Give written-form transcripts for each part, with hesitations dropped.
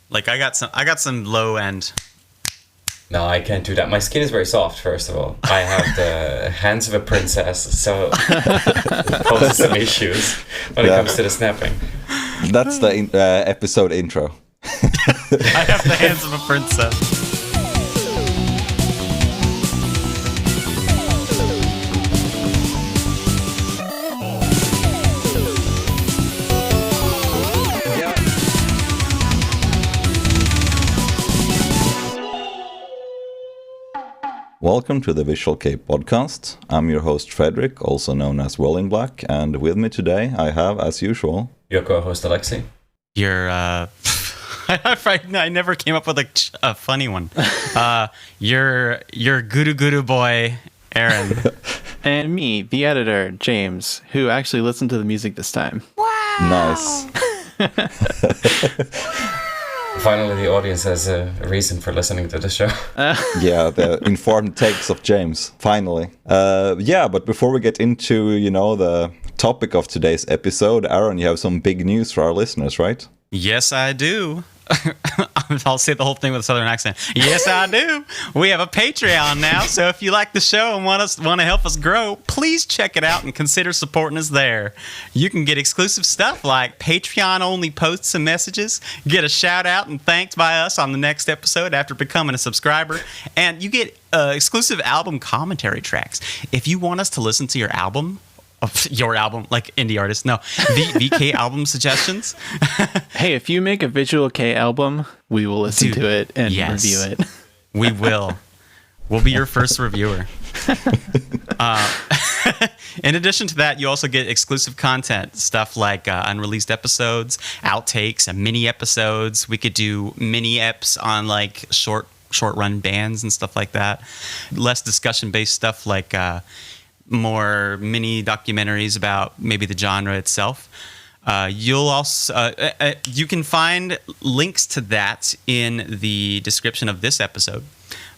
Like I got some low end. No, I can't do that. My skin is very soft, first of all. I have the hands of a princess, so it poses some issues when it comes to the snapping. That's the episode intro. I have the hands of a princess. Welcome to the Visual Kei Podcast. I'm your host Frederick, also known as Welling Black, and with me today I have, as usual, your co-host Alexei. I never came up with a funny one. Your guru boy, Aaron. And me, the editor, James, who actually listened to the music this time. Wow! Nice. Finally, the audience has a reason for listening to the show. Yeah, the informed takes of James, finally. But before we get into, the topic of today's episode, Aaron, you have some big news for our listeners, right? Yes, I do. I'll say the whole thing with a southern accent. Yes, I do. We have a Patreon now, so if you like the show and want to help us grow, please check it out and consider supporting us there. You can get exclusive stuff like Patreon-only posts and messages, get a shout-out and thanked by us on the next episode after becoming a subscriber, and you get exclusive album commentary tracks. If you want us to listen to your album, like indie artist. No, VK album suggestions. Hey, if you make a Visual Kei album, we will listen to it and review it. We will. We'll be your first reviewer. In addition to that, you also get exclusive content, stuff like unreleased episodes, outtakes, and mini episodes. We could do mini eps on like short run bands and stuff like that. Less discussion based stuff like more mini documentaries about maybe the genre itself. You'll also you can find links to that in the description of this episode,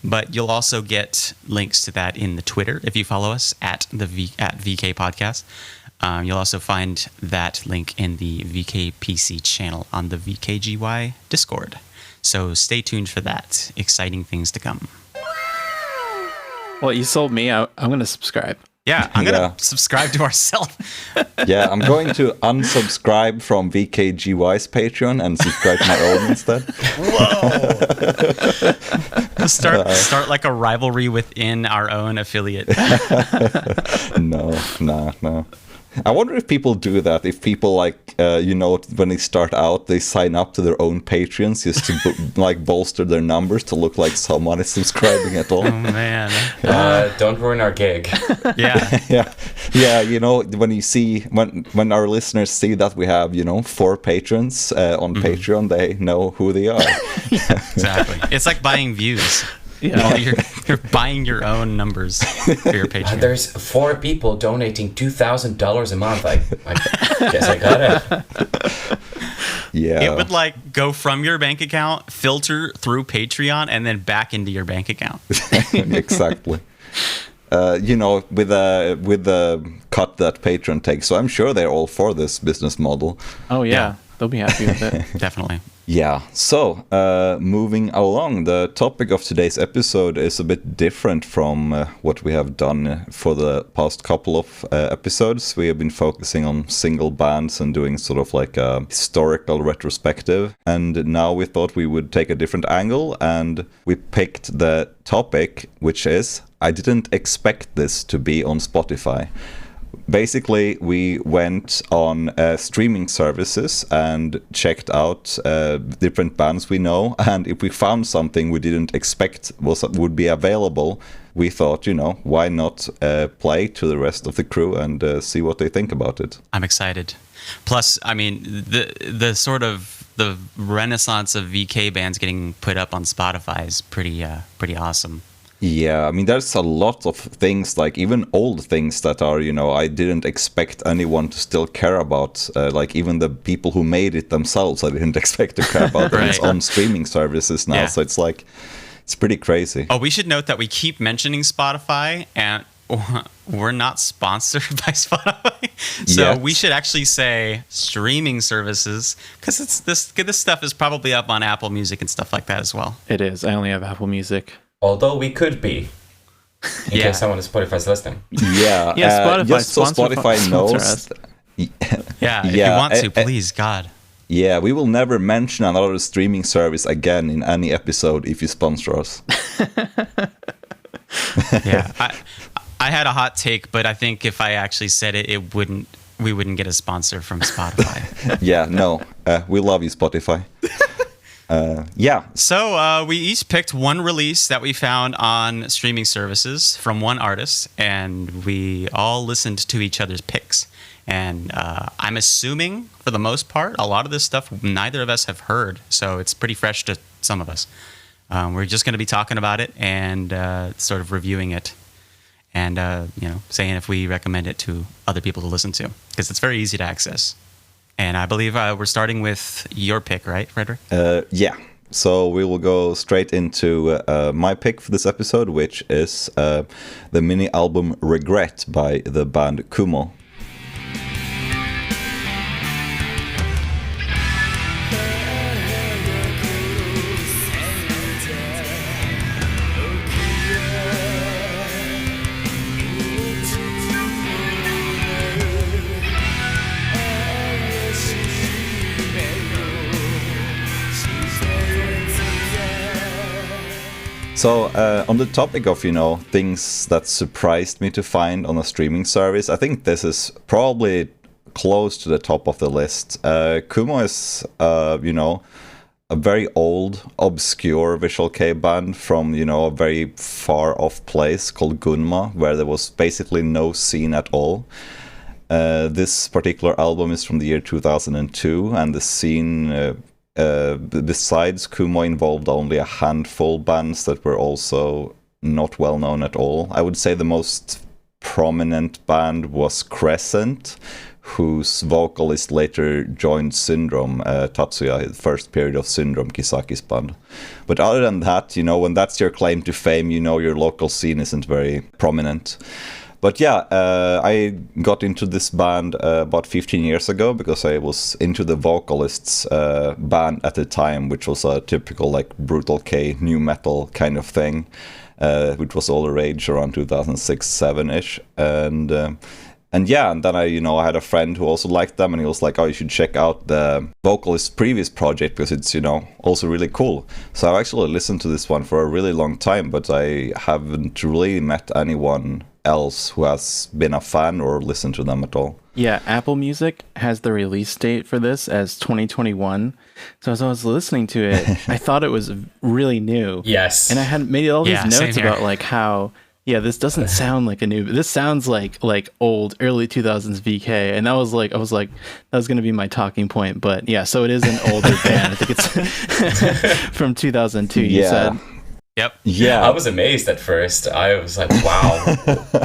but you'll also get links to that in the Twitter if you follow us at VK Podcast. You'll also find that link in the VKPC channel on the vk.gy Discord. So stay tuned for that. Exciting things to come. Well, you sold me. I'm going to subscribe. Yeah, I'm going to subscribe to ourselves. Yeah, I'm going to unsubscribe from vk.gy's Patreon and subscribe to my own instead. Whoa! Start like a rivalry within our own affiliate. No. I wonder if people do that. If people when they start out, they sign up to their own Patreons just to bolster their numbers to look like someone is subscribing at all. Oh man! Don't ruin our gig. Yeah. Yeah. When you see when our listeners see that we have 4 patrons on Patreon, they know who they are. Exactly. It's like buying views. Yeah. You're buying your own numbers for your Patreon. There's 4 people donating $2,000 a month. I guess I got it. Yeah. It would go from your bank account, filter through Patreon, and then back into your bank account. Exactly. With the cut that Patreon takes. So I'm sure they're all for this business model. Oh yeah. They'll be happy with it. Definitely. Yeah, so moving along, the topic of today's episode is a bit different from what we have done for the past couple of episodes. We have been focusing on single bands and doing sort of like a historical retrospective. And now we thought we would take a different angle, and we picked the topic, which is, I didn't expect this to be on Spotify. Basically, we went on streaming services and checked out different bands we know, and if we found something we didn't expect would be available, we thought, why not play to the rest of the crew and see what they think about it. I'm excited. Plus, I mean, the sort of the renaissance of VK bands getting put up on Spotify is pretty awesome. Yeah, I mean, there's a lot of things, like even old things that are, I didn't expect anyone to still care about. Like even the people who made it themselves, I didn't expect to care about. Right. It's on streaming services now, so it's pretty crazy. Oh, we should note that we keep mentioning Spotify, and we're not sponsored by Spotify, so Yet. we should actually say streaming services, because it's this stuff is probably up on Apple Music and stuff like that as well. It is. I only have Apple Music. Although we could be, in Yeah. case someone is Spotify's listening. Yeah, Yeah, Spotify just so sponsor Spotify knows. us. Yeah, if Yeah, you want to, please, God. Yeah, we will never mention another streaming service again in any episode if you sponsor us. Yeah, I had a hot take, but I think if I actually said it, we wouldn't get a sponsor from Spotify. Yeah, no, we love you, Spotify. Yeah, So we each picked one release that we found on streaming services from one artist, and we all listened to each other's picks. And I'm assuming, for the most part, a lot of this stuff neither of us have heard, so it's pretty fresh to some of us. We're just going to be talking about it and sort of reviewing it, and saying if we recommend it to other people to listen to, because it's very easy to access. And I believe we're starting with your pick, right, Frederick? yeah. So we will go straight into my pick for this episode, which is the mini album Regret by the band Kumo. So on the topic of, things that surprised me to find on a streaming service, I think this is probably close to the top of the list. Kumo is, a very old, obscure Visual Kei band from, a very far off place called Gunma, where there was basically no scene at all. This particular album is from the year 2002, and the scene... besides Kumo involved only a handful bands that were also not well known at all. I would say the most prominent band was Crescent, whose vocalist later joined Syndrome, Tatsuya, first period of Syndrome, Kisaki's band. But other than that, when that's your claim to fame, your local scene isn't very prominent. But yeah, I got into this band about 15 years ago because I was into the vocalist's band at the time, which was a typical brutal K new metal kind of thing, which was all the rage around 2006-7ish. And then I had a friend who also liked them, and he was like, "Oh, you should check out the vocalist's previous project because it's also really cool." So I've actually listened to this one for a really long time, but I haven't really met anyone else who has been a fan or listened to them at all. Yeah, Apple Music has the release date for this as 2021. So as I was listening to it, I thought it was really new. Yes. And I had made all these same notes here. about how, this doesn't sound like a new, this sounds like old early 2000s VK. And I was like, that was going to be my talking point. But yeah, so it is an older band. I think it's from 2002, you said. Yep. Yeah. I was amazed at first. I was like, wow,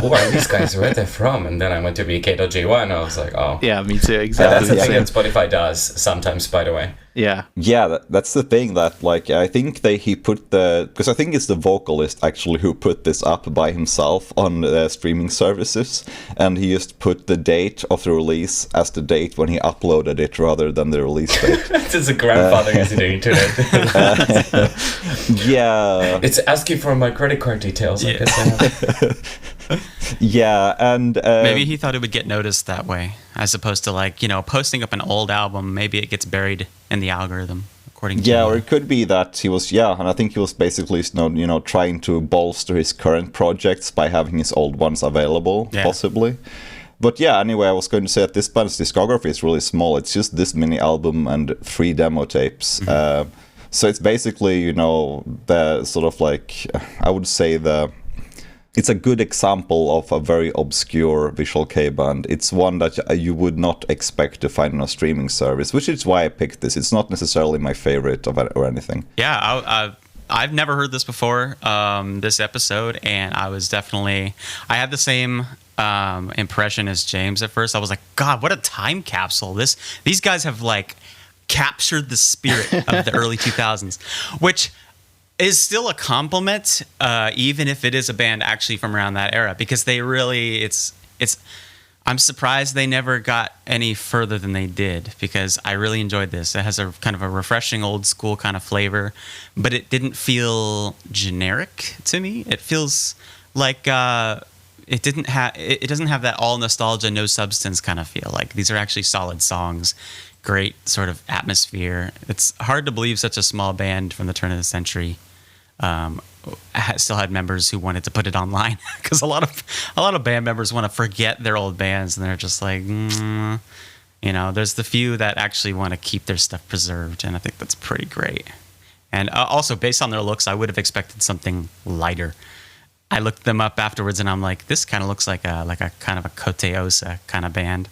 who are these guys? Where are they from? And then I went to vk.gy and I was like, oh. Yeah, me too. That's Exactly. the the thing same. that Spotify does sometimes, by the way. Yeah. Yeah, that's the thing that I think he put because I think it's the vocalist actually who put this up by himself on the streaming services, and he just put the date of the release as the date when he uploaded it rather than the release date. This is a grandfather is doing to it. Yeah. It's asking for my credit card details. I guess. Yeah, and Maybe he thought it would get noticed that way, as opposed to posting up an old album. Maybe it gets buried in the algorithm, according to or it could be that he was and I think he was basically trying to bolster his current projects by having his old ones available, possibly. But yeah, anyway, I was going to say that this band's discography is really small. It's just this mini album and 3 demo tapes. Mm-hmm. So it's basically the sort of I would say it's a good example of a very obscure Visual Kei band. It's one that you would not expect to find on a streaming service, which is why I picked this. It's not necessarily my favorite or anything. Yeah, I've never heard this before, this episode, and I had the same impression as James at first. I was like, God, what a time capsule. These guys have captured the spirit of the early 2000s, which is still a compliment, even if it is a band actually from around that era, because they really, it's. I'm surprised they never got any further than they did, because I really enjoyed this. It has a kind of a refreshing old school kind of flavor, but it didn't feel generic to me. It feels like it doesn't have that all nostalgia, no substance kind of feel. Like these are actually solid songs, great sort of atmosphere. It's hard to believe such a small band from the turn of the century still had members who wanted to put it online, because a lot of band members want to forget their old bands, and they're just like, there's the few that actually want to keep their stuff preserved, and I think that's pretty great. And also, based on their looks, I would have expected something lighter. I looked them up afterwards, and I'm like, this kind of looks like a kind of a Kote Osa kind of band.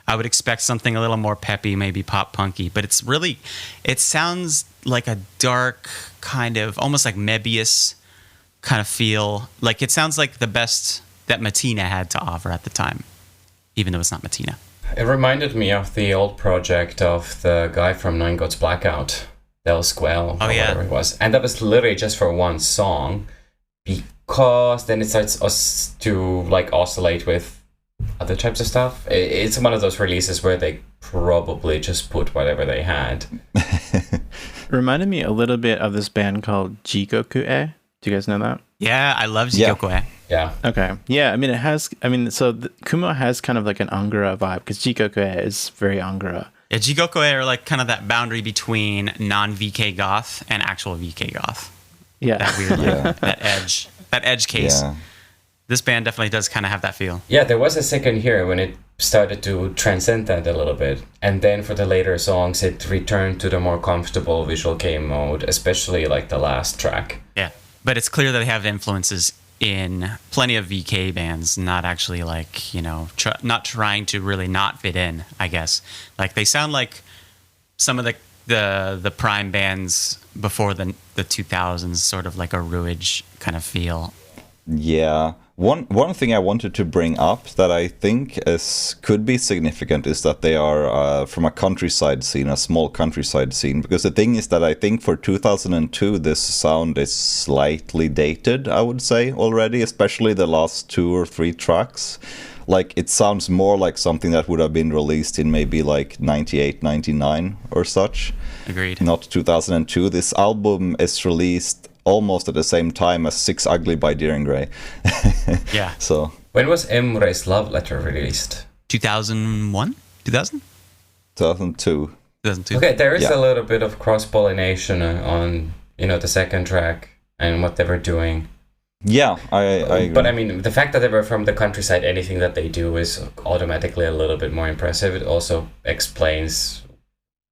I would expect something a little more peppy, maybe pop punky, but it sounds like a dark kind of, almost like Mebius kind of feel. Like it sounds like the best that Matina had to offer at the time, even though it's not Matina. It reminded me of the old project of the guy from Nine Goats Blackout, Del Squell, or whatever it was. And that was literally just for one song, because then it starts to like oscillate with other types of stuff. It's one of those releases where they probably just put whatever they had. It reminded me a little bit of this band called Jikoku-e. Do you guys know that? Yeah, I love Jikoku-e. Yeah. Okay. Yeah, Kumo has kind of like an Angura vibe, because Jikoku-e is very Angura. Yeah, Jikoku-e are like kind of that boundary between non-VK goth and actual VK goth. Yeah. That weird, that edge case. Yeah. This band definitely does kind of have that feel. Yeah, there was a second here when it started to transcend that a little bit. And then for the later songs, it returned to the more comfortable Visual Kei mode, especially like the last track. Yeah, but it's clear that they have influences in plenty of VK bands, not actually like, not trying to really not fit in, I guess. Like they sound like some of the prime bands before the 2000s, sort of like a Ruage kind of feel. Yeah. One thing I wanted to bring up that I think could be significant is that they are from a countryside scene, a small countryside scene. Because the thing is that I think for 2002, this sound is slightly dated, I would say, already, especially the last 2 or 3 tracks. Like, it sounds more like something that would have been released in maybe like 98, 99 or such. Agreed. Not 2002. This album is released almost at the same time as Six Ugly by Deering Grey. Yeah. So when was Emre's Love Letter released? 2001? 2000? 2002. 2002. Okay, there is Yeah. a little bit of cross-pollination on, the second track and what they were doing. Yeah, I agree. But I mean, the fact that they were from the countryside, anything that they do is automatically a little bit more impressive. It also explains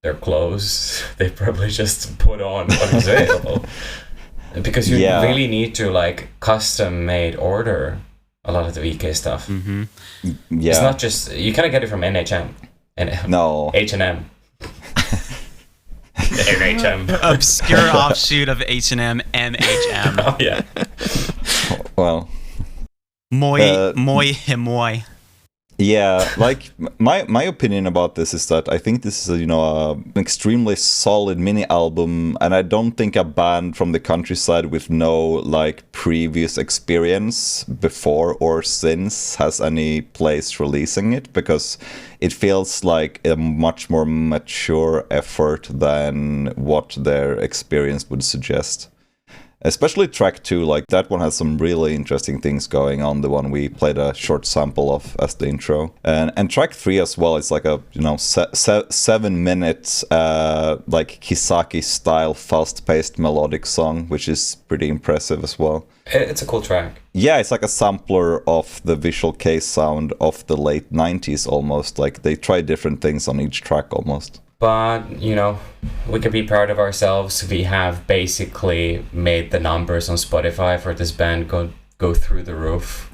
their clothes. They probably just put on what was available. Because you really need to like custom made order a lot of the VK stuff. Mm-hmm. Yeah. It's not just, you kind of get it from NHM and No. H&M. NHM. Obscure offshoot of H&M, MHM. Oh yeah. Well. Moi. Yeah, like my opinion about this is that I think this is an extremely solid mini album, and I don't think a band from the countryside with no like previous experience before or since has any place releasing it, because it feels like a much more mature effort than what their experience would suggest. Especially track 2, like that one has some really interesting things going on. The one we played a short sample of as the intro, and track 3 as well. It's like a 7 minutes like Kisaki style fast-paced melodic song, which is pretty impressive as well. It's a cool track. Yeah, it's like a sampler of the Visual Kei sound of the late 90s almost. Like they try different things on each track almost. But, we can be proud of ourselves. We have basically made the numbers on Spotify for this band go through the roof.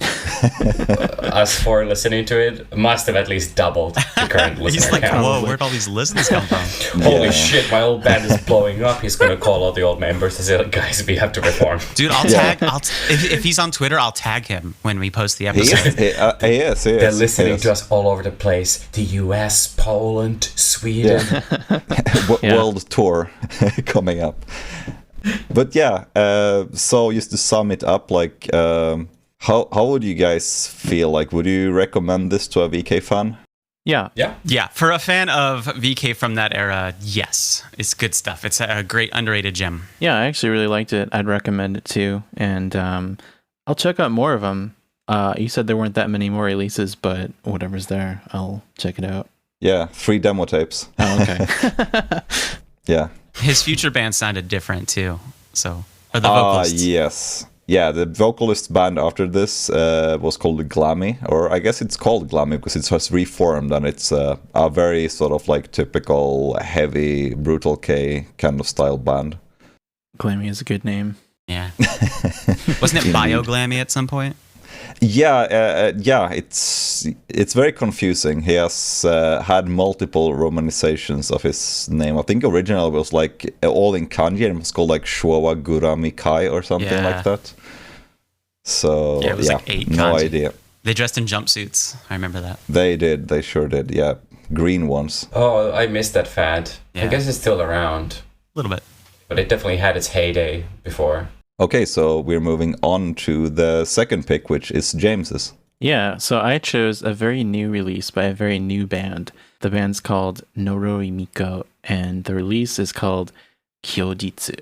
Us for listening to it must have at least doubled the current listener He's like, count. whoa, where'd all these listens come from? Holy shit, my old band is blowing up. He's going to call all the old members and say, guys, we have to reform. Dude, if he's on Twitter, I'll tag him when we post the episode. He is. They're listening to us all over the place. The US, Poland, Sweden. World tour coming up. But yeah, so just to sum it up, like, how would you guys feel? Like, would you recommend this to a VK fan? Yeah. Yeah. For a fan of VK from that era, yes. It's good stuff. It's a great underrated gem. Yeah, I actually really liked it. I'd recommend it too. And I'll check out more of them. You said there weren't that many more releases, but whatever's there, I'll check it out. Yeah, 3 demo tapes. Oh, okay. Yeah. His future band sounded different too. So, or the vocalists. Yes. Yeah, the vocalist band after this was called Glammy, or I guess it's called Glammy because it has reformed and it's a very sort of like typical heavy Brutal K kind of style band. Glammy is a good name. Yeah. Wasn't it Bio Glammy at some point? Yeah, it's very confusing. He has had multiple romanizations of his name. I think original was like all in kanji and it was called like Showa Gurami Kai or something like that. So yeah, it was like 8 no kanji. idea. They dressed in jumpsuits. I remember that. They did. They sure did. Yeah, green ones. Oh, I missed that fad. Yeah. I guess it's still around. A little bit. But it definitely had its heyday before. Okay, so we're moving on to the second pick, which is James's. Yeah, so I chose a very new release by a very new band. The band's called Noroi Miko, and the release is called Kyojitsu.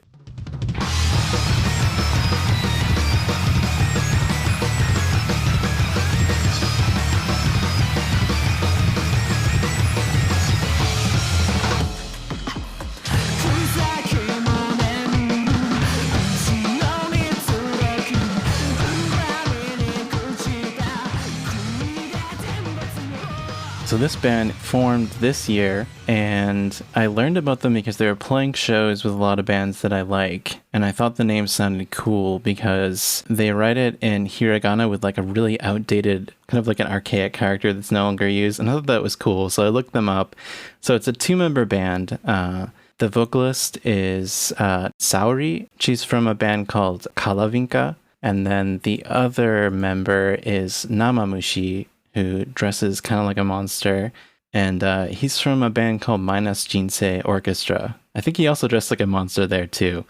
So this band formed this year, and I learned about them because they were playing shows with a lot of bands that I like, and I thought the name sounded cool because they write it in hiragana with like a really outdated, kind of like an archaic character that's no longer used, and I thought that was cool, so I looked them up. So it's a 2-member band. The vocalist is Saori. She's from a band called Kalavinka, and then the other member is Namamushi, who dresses kind of like a monster, and he's from a band called Minus Jinsei Orchestra. I think he also dressed like a monster there too.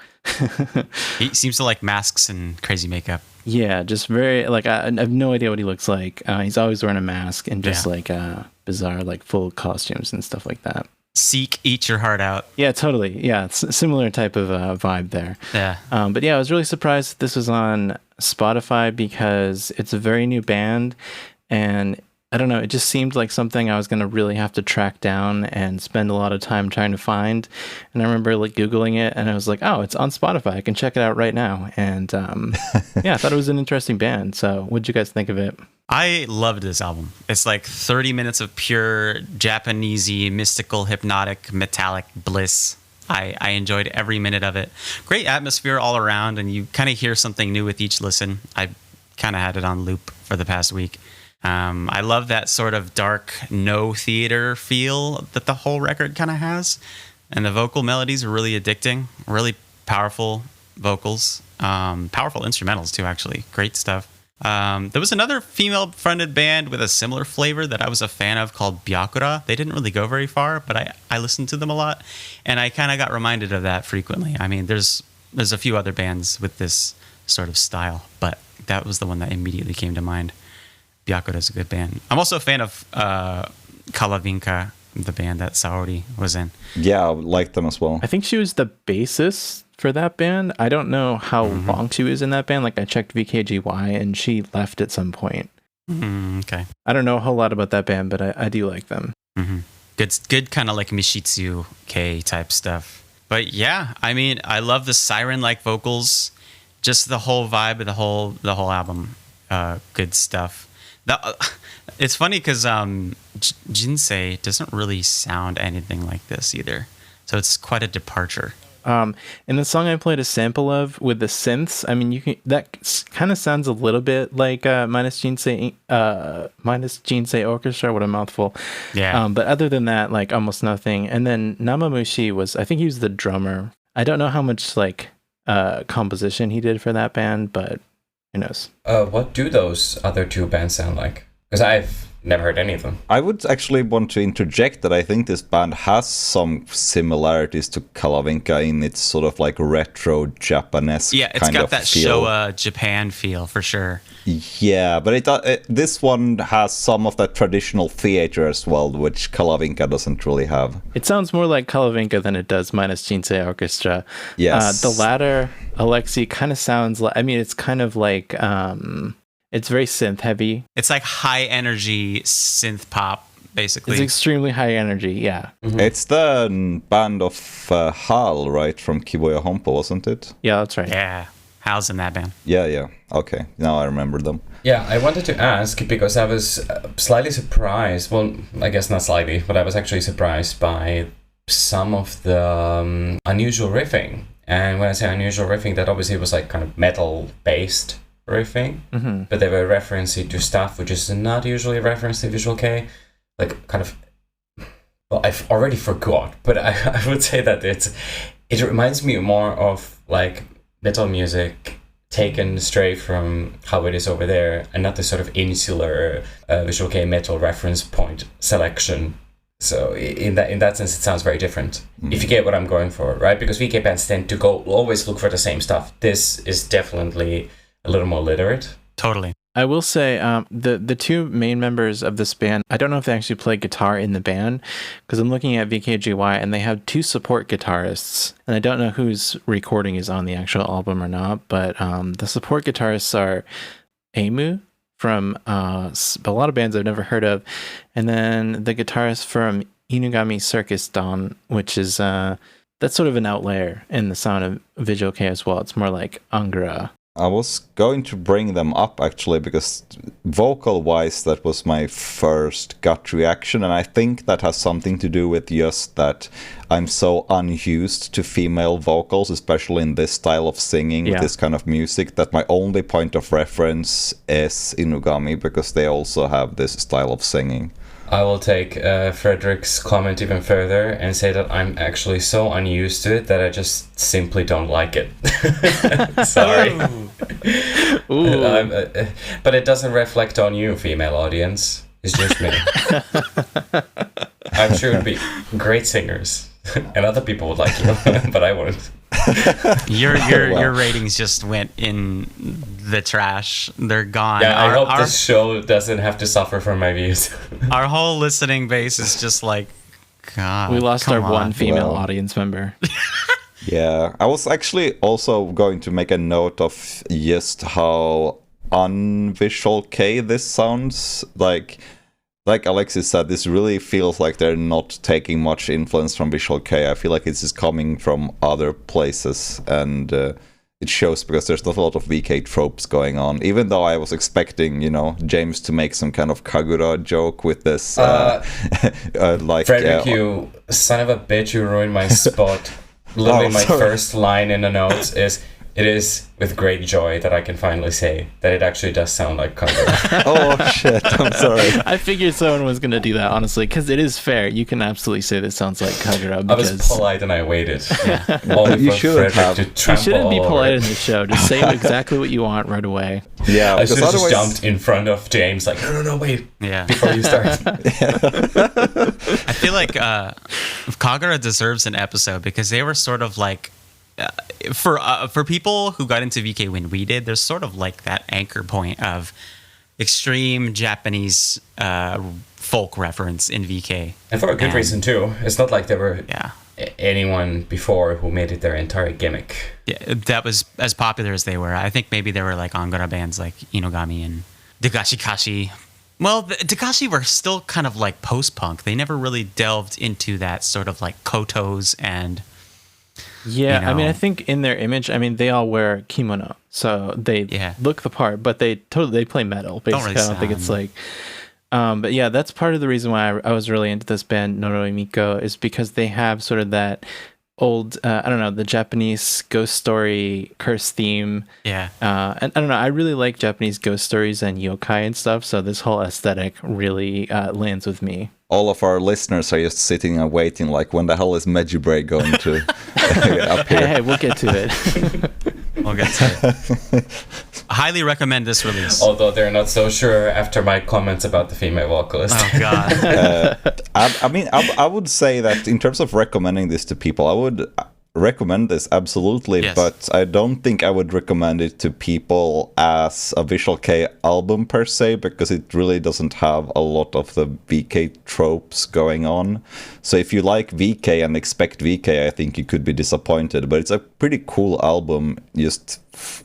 He seems to like masks and crazy makeup. Yeah, just very like I have no idea what he looks like. He's always wearing a mask and just like bizarre like full costumes and stuff like that. Seek, eat your heart out. Yeah, totally. Yeah, it's a similar type of vibe there. Yeah. But yeah, I was really surprised that this was on Spotify because it's a very new band. And I don't know, it just seemed like something I was going to really have to track down and spend a lot of time trying to find. And I remember like Googling it and I was like, oh, it's on Spotify. I can check it out right now. And yeah, I thought it was an interesting band. So what'd you guys think of it? I loved this album. It's like 30 minutes of pure Japanesey, mystical, hypnotic, metallic bliss. I enjoyed every minute of it. Great atmosphere all around, and you kind of hear something new with each listen. I kind of had it on loop for the past week. I love that sort of dark, no theater feel that the whole record kind of has. And the vocal melodies are really addicting, really powerful vocals, powerful instrumentals too, actually. Great stuff. There was another female-fronted band with a similar flavor that I was a fan of called Byakura. They didn't really go very far, but I listened to them a lot, and I kind of got reminded of that frequently. I mean, there's a few other bands with this sort of style, but that was the one that immediately came to mind. Byakura is a good band. I'm also a fan of Kalavinka, the band that Saori was in. Yeah, I liked them as well. I think she was the bassist for that band. I don't know how long she was in that band. Like I checked vk.gy and she left at some point. Okay. I don't know a whole lot about that band, but I do like them. Good kind of like Mishitsu Kei type stuff. But yeah, I mean, I love the siren-like vocals, just the whole vibe of the whole album. Good stuff. It's funny because Jinsei doesn't really sound anything like this either. So it's quite a departure. And the song I played a sample of with the synths, I mean, that kind of sounds a little bit like Minus Jinsei Orchestra. What a mouthful. Yeah. But other than that, like almost nothing. And then Namamushi I think he was the drummer. I don't know how much like composition he did for that band, but who knows? What do those other two bands sound like? Because I've never heard any of them. I would actually want to interject that I think this band has some similarities to Kalavinka in its sort of like retro Japanese Yeah, it's kind got of that feel. Showa Japan feel for sure. Yeah, but this one has some of that traditional theater as well, which Kalavinka doesn't really have. It sounds more like Kalavinka than it does minus Jinsei Orchestra. Yes. The latter, Alexi, kind of sounds like, I mean, it's kind of like, it's very synth heavy. It's like high energy synth pop, basically. It's extremely high energy, yeah. Mm-hmm. It's the band of Hal, right, from Kiboya Hompo, wasn't it? Yeah, that's right. Yeah. Hal's in that band. Yeah. Okay, now I remember them. Yeah, I wanted to ask because I was slightly surprised. Well, I guess not slightly, but I was actually surprised by some of the unusual riffing. And when I say unusual riffing, that obviously was like kind of metal-based riffing, but they were referencing to stuff which is not usually referenced in Visual Kei, like kind of. Well, I've already forgot, but I would say that it reminds me more of like metal music taken straight from how it is over there, and not the sort of insular Visual Kei metal reference point selection. So in that sense, it sounds very different. If you get what I'm going for, right? Because VK bands tend to always look for the same stuff. This is definitely a little more literate. Totally. I will say the two main members of this band, I don't know if they actually play guitar in the band, because I'm looking at vk.gy and they have two support guitarists, and I don't know whose recording is on the actual album or not, but the support guitarists are Aimu from a lot of bands I've never heard of, and then the guitarist from Inugami Circus Dawn, which is that's sort of an outlier in the sound of Visual Kei as well. It's more like Angra. I was going to bring them up actually because vocal-wise that was my first gut reaction, and I think that has something to do with just that I'm so unused to female vocals, especially in this style of singing with this kind of music, that my only point of reference is Inugami because they also have this style of singing. I will take Frederick's comment even further and say that I'm actually so unused to it that I just simply don't like it. Sorry. But it doesn't reflect on you, female audience. It's just me. I'm sure it'd be great singers, and other people would like you, but I wouldn't. Your ratings just went in the trash. They're gone. Yeah, I hope this show doesn't have to suffer from my views. Our whole listening base is just like, God. We lost our one female audience member. Yeah, I was actually also going to make a note of just how un-Visual Kei this sounds. Like Alexis said, this really feels like they're not taking much influence from Visual Kei. I feel like it's just coming from other places, and it shows because there's not a lot of VK tropes going on. Even though I was expecting, James to make some kind of Kagura joke with this, Frederick, you son of a bitch, you ruined my spot. Literally, my first line in the notes is, "It is with great joy that I can finally say that it actually does sound like Kagura." Oh shit, I'm sorry. I figured someone was going to do that, honestly, because it is fair. You can absolutely say this sounds like Kagura. I was polite and I waited. Yeah. Only You for shouldn't Frederick have. to trample You shouldn't be all polite over in the show. Just say exactly what you want right away. Yeah, I should have just otherwise jumped in front of James, like, no, wait, Yeah. before you start. I feel like Kagura deserves an episode because they were sort of like, for people who got into VK when we did, there's sort of like that anchor point of extreme Japanese folk reference in VK. And for a good reason, too. It's not like there were Yeah. anyone before who made it their entire gimmick. Yeah, that was as popular as they were. I think maybe there were like Angara bands like Inogami and Dagashi Kashi. Well, the Dagashi were still kind of like post-punk. They never really delved into that sort of like kotos and... Yeah, I mean, I think in their image, they all wear kimono, so they look the part, but they play metal. Basically, I don't think it's like. But yeah, that's part of the reason why I was really into this band, Noroi Miko, is because they have sort of that old, I don't know, the Japanese ghost story curse theme. Yeah. And I don't know, I really like Japanese ghost stories and yokai and stuff, so this whole aesthetic really lands with me. all of our listeners are just sitting and waiting, like, when the hell is Megibray going to appear? Hey, we'll get to it. We'll get to it. Highly recommend this release. Although they're not so sure after my comments about the female vocalist. Oh God. I would say that in terms of recommending this to people, I would recommend this absolutely, Yes. but I don't think I would recommend it to people as a Visual Kei album per se, because it really doesn't have a lot of the VK tropes going on. So if you like VK and expect VK, I think you could be disappointed, but it's a pretty cool album, just,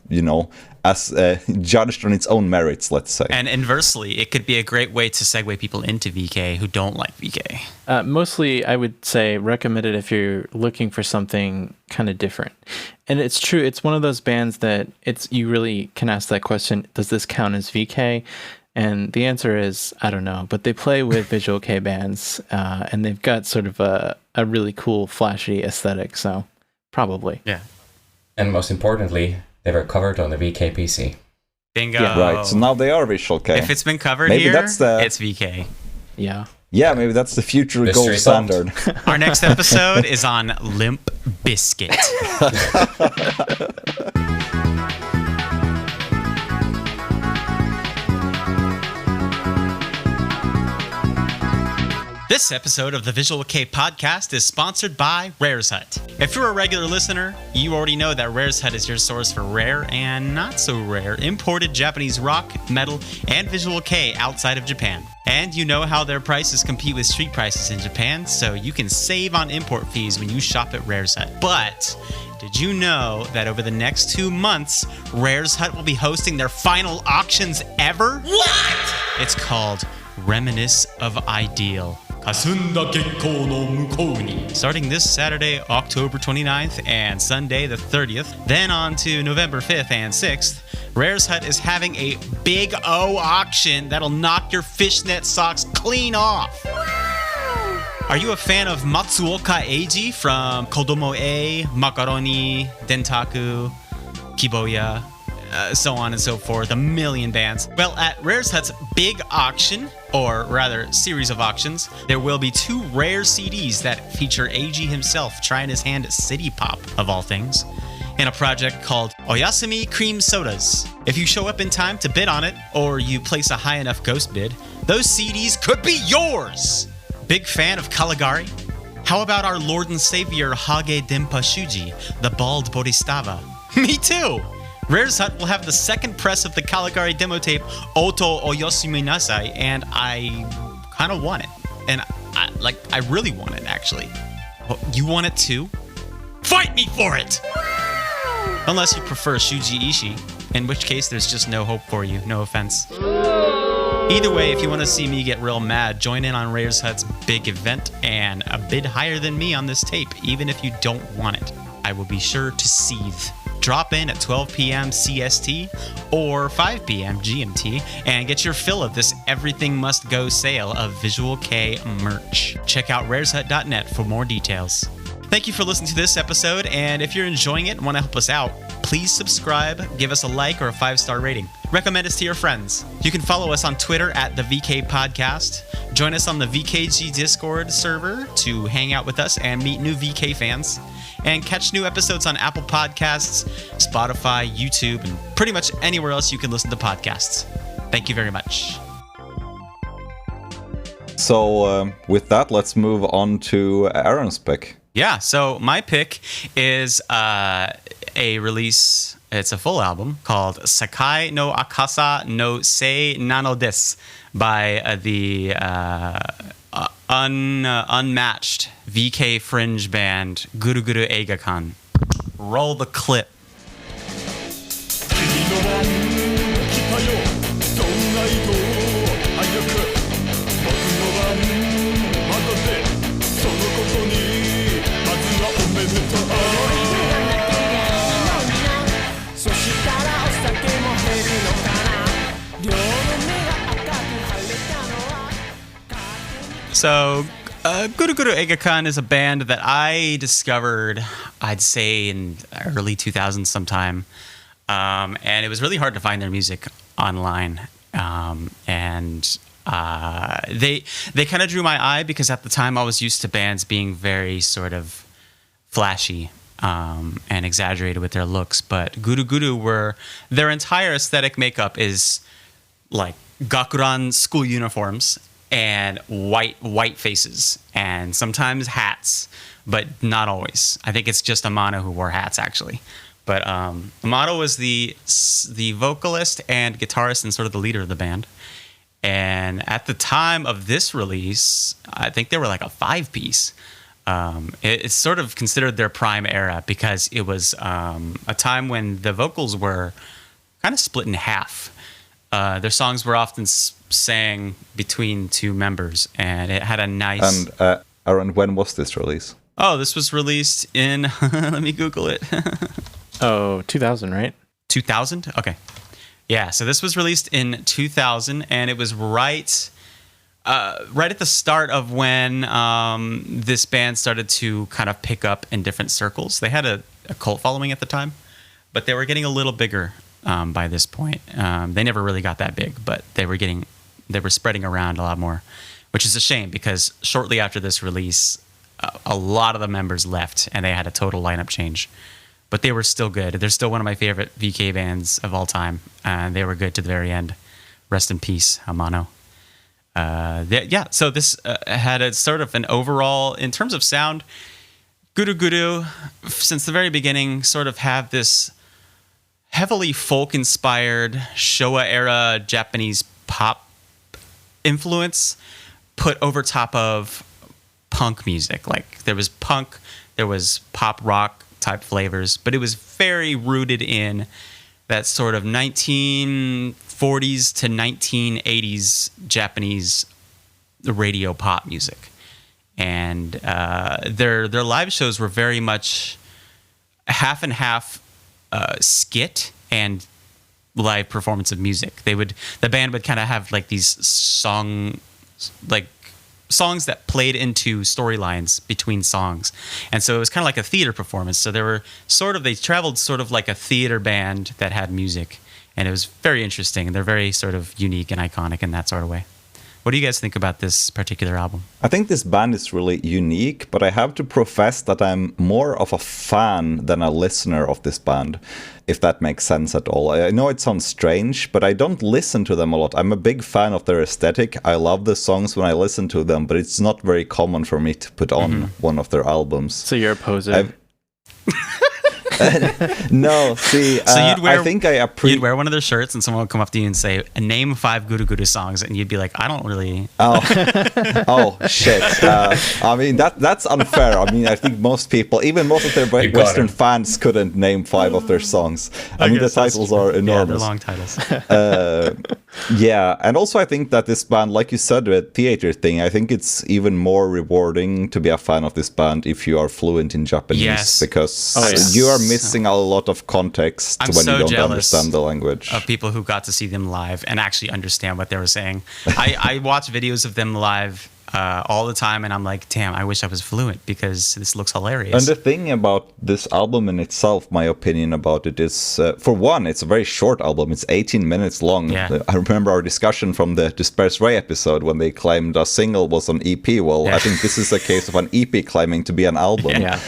you know, as judged on its own merits, let's say. And inversely, it could be a great way to segue people into VK who don't like VK. Mostly, I would say recommend it if you're looking for something kind of different. And it's true, it's one of those bands that you really can ask that question, does this count as VK? And the answer is, I don't know. But they play with Visual Kei bands, and they've got sort of a really cool, flashy aesthetic, so probably. Yeah. And most importantly, they were covered on the VKPC. Bingo. Yeah, right. So now they are Visual Kei. If it's been covered Maybe here, that's it's VK. Yeah. Yeah, maybe that's the future Mystery gold solved. standard. Our next episode is on Limp Bizkit. This episode of the Visual Kei Podcast is sponsored by Rare's Hut. If you're a regular listener, you already know that Rare's Hut is your source for rare and not so rare imported Japanese rock, metal, and Visual Kei outside of Japan. And you know how their prices compete with street prices in Japan, so you can save on import fees when you shop at Rare's Hut. But did you know that over the next 2 months, Rare's Hut will be hosting their final auctions ever? What? It's called Reminisce of Ideal. Starting this Saturday, October 29th, and Sunday the 30th, then on to November 5th and 6th, Rare's Hut is having a Big O auction that'll knock your fishnet socks clean off. Are you a fan of Matsuoka Eiji from Kodomo A, Macaroni, Dentaku, Kiboya, so on and so forth, a million bands? Well, at Rare's Hut's big auction, or rather series of auctions, there will be 2 rare CDs that feature Eiji himself trying his hand at city pop, of all things, in a project called Oyasumi Cream Sodas. If you show up in time to bid on it, or you place a high enough ghost bid, those CDs could be yours! Big fan of Caligari? How about our Lord and Savior Hage Denpa Shuji, the bald Bodhisattva? Me too! Rare's Hut will have the second press of the Caligari demo tape Oto Oyasumi Nasai, and I kind of want it. And I really want it, actually. You want it too? Fight me for it! Unless you prefer Shuji Ishii, in which case there's just no hope for you, no offense. Either way, if you want to see me get real mad, join in on Rare's Hut's big event and a bid higher than me on this tape, even if you don't want it. I will be sure to seethe. Drop in at 12 p.m. CST or 5 p.m. GMT and get your fill of this everything must go sale of Visual Kei merch. Check out rareshut.net for more details. Thank you for listening to this episode, and if you're enjoying it and want to help us out, please subscribe, give us a like or a 5-star rating. Recommend us to your friends. You can follow us on Twitter at the VK Podcast. Join us on the VKG Discord server to hang out with us and meet new VK fans. And catch new episodes on Apple Podcasts, Spotify, YouTube, and pretty much anywhere else you can listen to podcasts. Thank you very much. So with that, let's move on to Aaron's pick. Yeah, so my pick is a release, it's a full album called Sakai no Akasa no Sei Nano Desu by the unmatched VK fringe band Guru Guru Eigakan. Roll the clip. So, Guru Guru Eigakan is a band that I discovered, I'd say, in early 2000s sometime. And it was really hard to find their music online. They kind of drew my eye because at the time I was used to bands being very sort of flashy. and exaggerated with their looks. But Guru Guru their entire aesthetic makeup is like gakuran school uniforms and white faces and sometimes hats, but not always. I think it's just Amano who wore hats actually. But Amano was the vocalist and guitarist and sort of the leader of the band. And at the time of this release, I think they were like a 5-piece. It's sort of considered their prime era because it was a time when the vocals were kind of split in half. Their songs were often sang between two members, and it had a nice... And Aaron, when was this release? Oh, this was released in... let me Google it. 2000, right? 2000? Okay. Yeah, so this was released in 2000, and it was right at the start of when this band started to kind of pick up in different circles. They had a cult following at the time, but they were getting a little bigger by this point. They never really got that big, but they were spreading around a lot more, which is a shame because shortly after this release, a lot of the members left, and they had a total lineup change. But they were still good. They're still one of my favorite VK bands of all time. They were good to the very end. Rest in peace, Amano. So this had a sort of an overall, in terms of sound, Guru Guru, since the very beginning, sort of have this heavily folk-inspired Showa-era Japanese pop influence put over top of punk music. Like, there was punk, there was pop rock type flavors, but it was very rooted in that sort of 1940s to 1980s Japanese radio pop music. And their live shows were very much half and half skit and live performance of music. The band would kind of have like these songs that played into storylines between songs. And so it was kind of like a theater performance. So they traveled sort of like a theater band that had music. And it was very interesting. And they're very sort of unique and iconic in that sort of way. What do you guys think about this particular album? I think this band is really unique, but I have to profess that I'm more of a fan than a listener of this band, if that makes sense at all. I know it sounds strange, but I don't listen to them a lot. I'm a big fan of their aesthetic. I love the songs when I listen to them, but it's not very common for me to put on one of their albums. So you're a poser. No, see, so I think you'd wear one of their shirts and someone would come up to you and say, name 5 Guru Guru songs, and you'd be like, I don't really... Oh shit. I mean, that's unfair. I mean, I think most people, even most of their Western fans, couldn't name 5 of their songs. I mean, the titles are enormous. Yeah, they're long titles. Yeah, and also I think that this band, like you said, the theater thing, I think it's even more rewarding to be a fan of this band if you are fluent in Japanese, because you are missing a lot of context when you don't understand the language. Of people who got to see them live and actually understand what they were saying. I watch videos of them live all the time, and I'm like, damn, I wish I was fluent because this looks hilarious. And the thing about this album in itself, my opinion about it is, for one, it's a very short album. It's 18 minutes long. Yeah. I remember our discussion from the Disperse Ray episode when they claimed a single was an EP. Well, I think this is a case of an EP claiming to be an album. Yeah.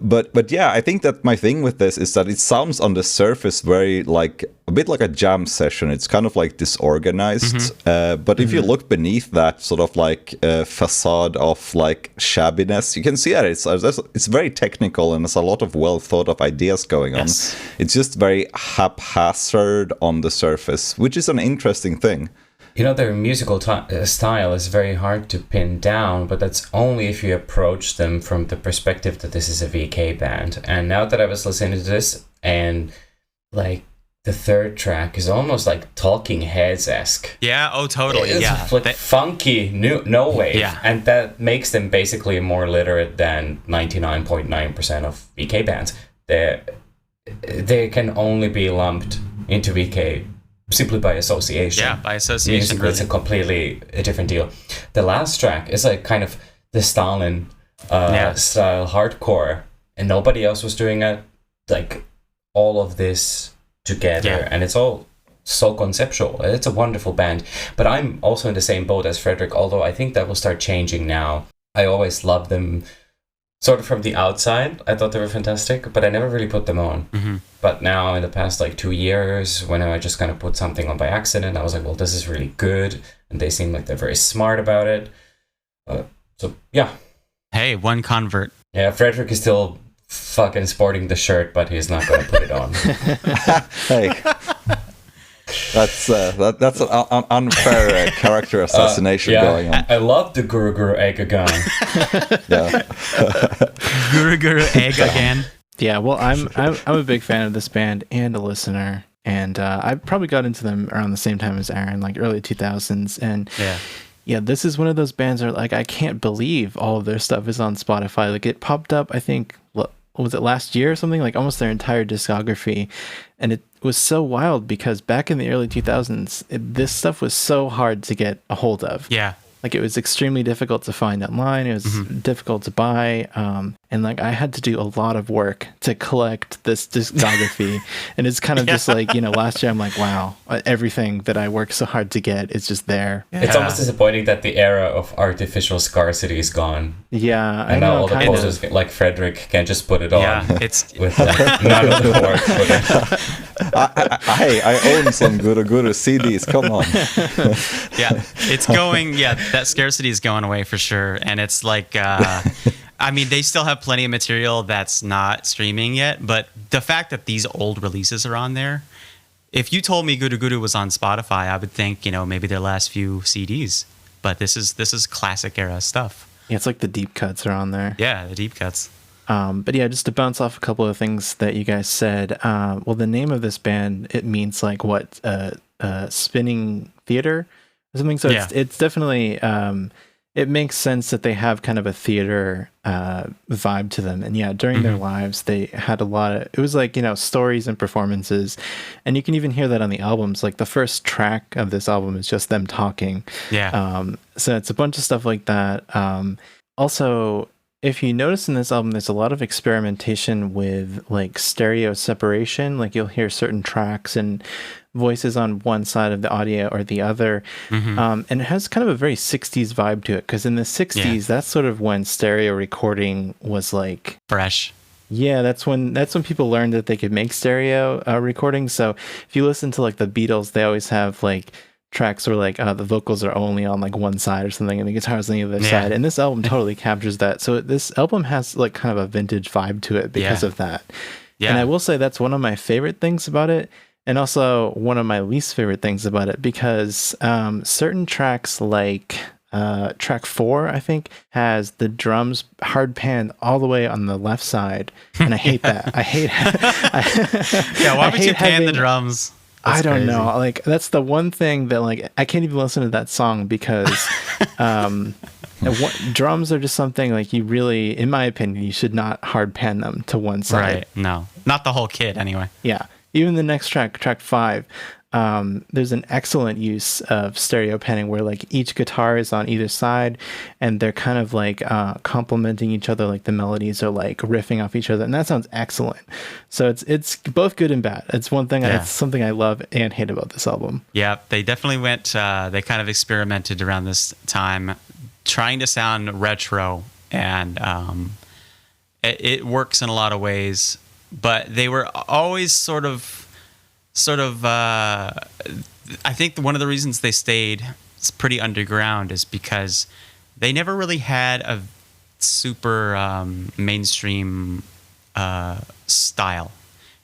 But yeah, I think that my thing with this is that it sounds on the surface very like a bit like a jam session. It's kind of like disorganized. But if you look beneath that sort of like facade of like shabbiness, you can see that it's very technical and there's a lot of well thought of ideas going on. It's just very haphazard on the surface, which is an interesting thing. You know, their musical style is very hard to pin down, but that's only if you approach them from the perspective that this is a VK band. And now that I was listening to this, and like the third track is almost like Talking Heads-esque. Yeah, oh, totally. It's like funky, no wave. Yeah. And that makes them basically more literate than 99.9% of VK bands. They can only be lumped into VK simply by association. Yeah, by association. It's a completely different deal. The last track is like kind of the Stalin style hardcore, and nobody else was doing it. Like all of this together, and it's all so conceptual. It's a wonderful band, but I'm also in the same boat as Frederick, although I think that will start changing now. I always loved them sort of from the outside, I thought they were fantastic, but I never really put them on. Mm-hmm. But now in the past 2 years, when I just kind of put something on by accident, I was like, well, this is really good. And they seem like they're very smart about it. So yeah. Hey, one convert. Yeah, Frederick is still fucking sporting the shirt, but he's not going to put it on. Hey. That's an unfair character assassination going on. I love the Guru Guru Egagan. Yeah. Guru Guru Egg again. Yeah, well, I'm a big fan of this band and a listener, and I probably got into them around the same time as Aaron, like early 2000s, and yeah, this is one of those bands where like I can't believe all of their stuff is on Spotify. Like it popped up, I think, was it last year or something? Like almost their entire discography, and it was so wild because back in the early 2000s, this stuff was so hard to get a hold of. Yeah. Like it was extremely difficult to find online. It was difficult to buy. And like I had to do a lot of work to collect this discography. And it's kind of just like, last year I'm like, wow, everything that I worked so hard to get is just there. Yeah. It's almost disappointing that the era of artificial scarcity is gone. Yeah. And now all the posters like Frederick can just put it on. Yeah, it's with none of the work. I own some Guru Guru CDs. Come on. Yeah, it's going. Yeah, that scarcity is going away for sure. And it's like, I mean, they still have plenty of material that's not streaming yet. But the fact that these old releases are on there, if you told me Guru Guru was on Spotify, I would think, maybe their last few CDs. But this is classic era stuff. Yeah, it's like the deep cuts are on there. Yeah, the deep cuts. But yeah, just to bounce off a couple of things that you guys said. Well, the name of this band, it means like what? Spinning theater or something. So it's definitely, it makes sense that they have kind of a theater vibe to them. And yeah, during their lives, they had a lot of, it was like, stories and performances. And you can even hear that on the albums. Like the first track of this album is just them talking. Yeah. So it's a bunch of stuff like that. Also, if you notice in this album, there's a lot of experimentation with like stereo separation. Like you'll hear certain tracks and voices on one side of the audio or the other. And it has kind of a very 60s vibe to it. Because in the 60s, that's sort of when stereo recording was like fresh. Yeah, that's when people learned that they could make stereo recordings. So if you listen to like the Beatles, they always have like tracks where like the vocals are only on like one side or something and the guitar's on the other side, and this album totally captures that. So this album has like kind of a vintage vibe to it because of that. And I will say that's one of my favorite things about it, and also one of my least favorite things about it, because certain tracks like track 4, I think, has the drums hard panned all the way on the left side, and I hate that. I hate why would you pan the drums? That's I don't know. Like that's the one thing that like I can't even listen to that song because drums are just something like you really, in my opinion, you should not hard pan them to one side. Right. No, not the whole kit anyway. Yeah. Even the next track 5, there's an excellent use of stereo panning where like each guitar is on either side and they're kind of like complementing each other, like the melodies are like riffing off each other, and that sounds excellent. So it's both good and bad. It's one thing it's something I love and hate about this album. Yeah, they definitely went they kind of experimented around this time trying to sound retro, and it works in a lot of ways, but they were always sort of I think one of the reasons they stayed pretty underground is because they never really had a super mainstream style.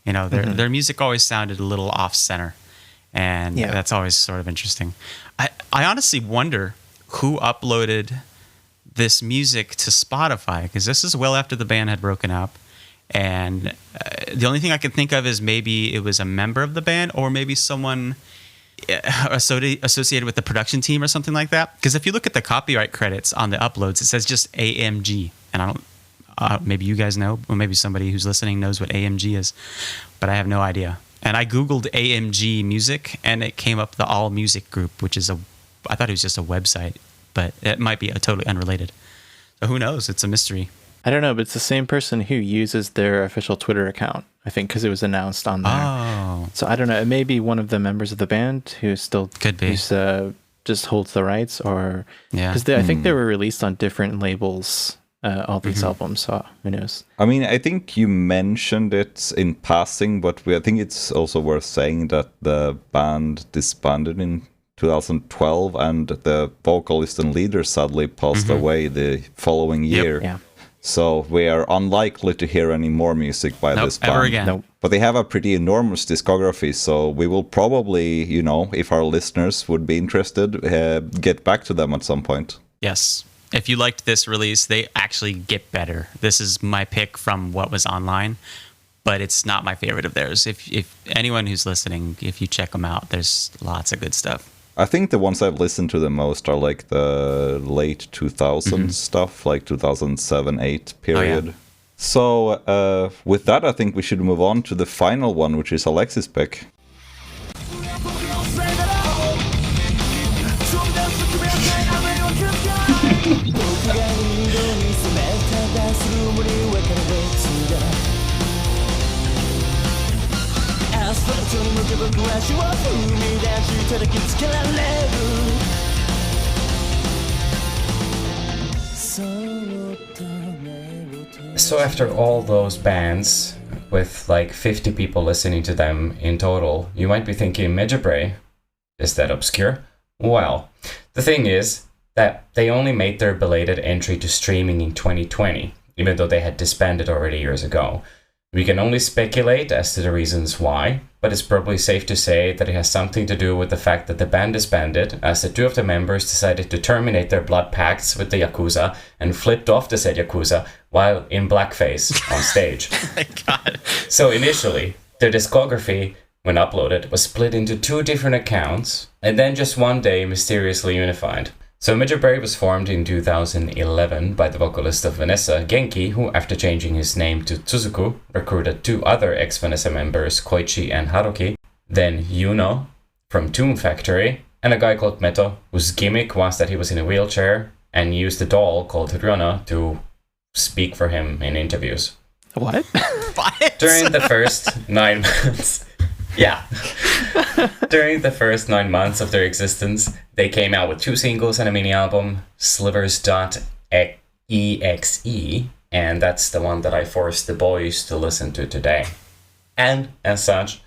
Their music always sounded a little off center, and that's always sort of interesting. I honestly wonder who uploaded this music to Spotify, because this is well after the band had broken up. And the only thing I can think of is maybe it was a member of the band, or maybe someone associated with the production team or something like that. Because if you look at the copyright credits on the uploads, it says just AMG. And I don't, maybe you guys know, or maybe somebody who's listening knows what AMG is, but I have no idea. And I Googled AMG music, and it came up the All Music Group, which is I thought it was just a website, but it might be totally unrelated. So who knows? It's a mystery. I don't know, but it's the same person who uses their official Twitter account, I think, because it was announced on there. Oh. So I don't know. It may be one of the members of the band who still could be just holds the rights, or because I think they were released on different labels all these albums. So who knows? I mean, I think you mentioned it in passing, but I think it's also worth saying that the band disbanded in 2012, and the vocalist and leader sadly passed away the following year. Yeah. So we are unlikely to hear any more music by this band. Ever again. Nope. But they have a pretty enormous discography, so we will probably, if our listeners would be interested, get back to them at some point. Yes. If you liked this release, they actually get better. This is my pick from what was online, but it's not my favorite of theirs. If anyone who's listening, if you check them out, there's lots of good stuff. I think the ones I've listened to the most are like the late 2000s stuff, like 2007-8 period. Oh, yeah. So with that, I think we should move on to the final one, which is Alexis' pick. So after all those bands, with like 50 people listening to them in total, you might be thinking, Medjugorje, is that obscure? Well, the thing is that they only made their belated entry to streaming in 2020, even though they had disbanded already years ago. We can only speculate as to the reasons why, but it's probably safe to say that it has something to do with the fact that the band disbanded, as the two of the members decided to terminate their blood pacts with the Yakuza and flipped off the said Yakuza while in blackface on stage. Oh my God. So initially, their discography, when uploaded, was split into two different accounts, and then just one day mysteriously unified. So Medjugorje was formed in 2011 by the vocalist of Vanessa, Genki, who, after changing his name to Tsuzuku, recruited two other ex-Vanessa members, Koichi and Haruki, then Yuno from Tomb Factory, and a guy called Meto, whose gimmick was that he was in a wheelchair and used a doll called Ryona to speak for him in interviews. What? What? During the first 9 months... Yeah. During the first 9 months of their existence, they came out with 2 singles and a mini album, Slivers.exe, and that's the one that I forced the boys to listen to today. And as such,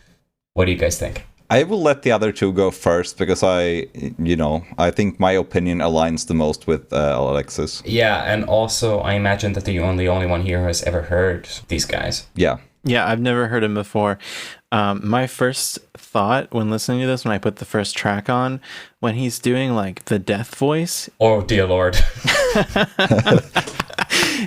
what do you guys think? I will let the other two go first because I think my opinion aligns the most with Alexis. Yeah, and also I imagine that you're the only one here who has ever heard these guys. Yeah. Yeah, I've never heard him before. My first thought when listening to this, when I put the first track on, when he's doing like the death voice. Oh, dear Lord.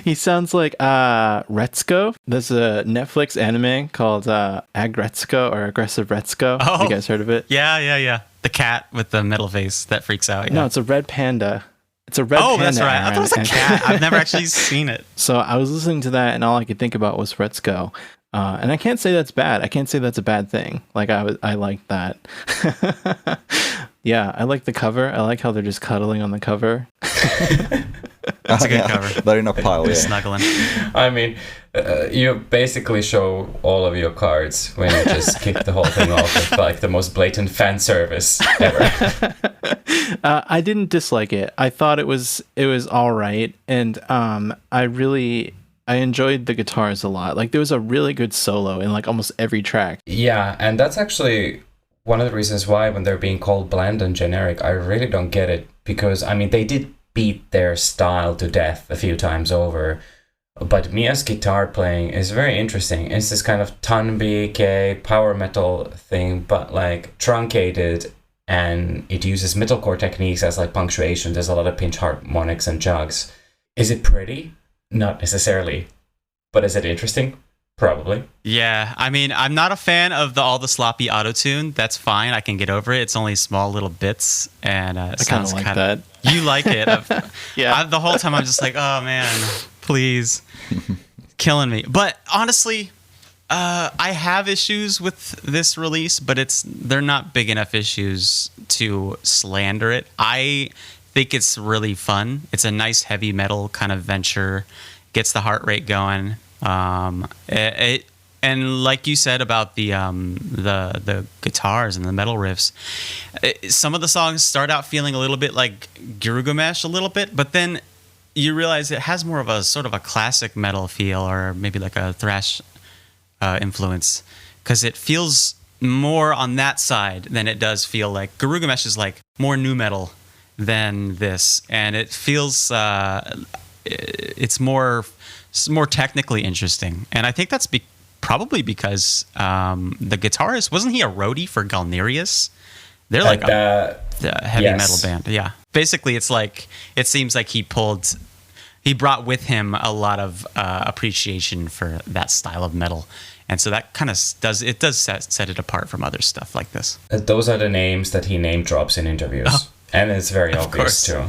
He sounds like Retsuko. There's a Netflix anime called Agretsuko or Aggressive Retsuko. Oh. You guys heard of it? Yeah. The cat with the metal face that freaks out. Yeah. No, it's a red panda. It's a red panda. Oh, that's right. I thought it was a Aaron. cat. I've never actually seen it. So I was listening to that, and all I could think about was Retsuko. And I can't say that's bad. I can't say that's a bad thing. Like I like that. Yeah, I like the cover. I like how they're just cuddling on the cover. That's a good cover. They're in a pile, yeah. Snuggling. I mean, you basically show all of your cards when you just kick the whole thing off with like the most blatant fan service ever. I didn't dislike it. I thought it was all right, and I enjoyed the guitars a lot. Like there was a really good solo in like almost every track. Yeah, and that's actually one of the reasons why when they're being called bland and generic, I really don't get it, because I mean they did beat their style to death a few times over, but Mia's guitar playing is very interesting. It's this kind of Tanbi power metal thing, but like truncated, and it uses metalcore techniques as like punctuation. There's a lot of pinch harmonics and jugs. Is it pretty? Not necessarily. But is it interesting? Probably. Yeah, I mean, I'm not a fan of all the sloppy auto-tune. That's fine. I can get over it. It's only small little bits, and it I kind of like that. You like it. Yeah. The whole time I'm just like, oh man, please, killing me. But honestly, I have issues with this release, but they're not big enough issues to slander it. I think it's really fun. It's a nice heavy metal kind of venture. Gets the heart rate going. And like you said about the guitars and the metal riffs, some of the songs start out feeling a little bit like Gilgamesh a little bit, but then you realize it has more of a sort of a classic metal feel, or maybe like a thrash influence, because it feels more on that side than it does feel like Garugamesh is like more nu metal than this, and it feels it's more technically interesting. And I think that's probably because the guitarist, wasn't he a roadie for Galnerius? They're like a heavy metal band. Yeah. Basically, it's like, it seems like he brought with him a lot of appreciation for that style of metal. And so that kind of does set it apart from other stuff like this. Those are the names that he name drops in interviews. Oh, and it's very obvious too.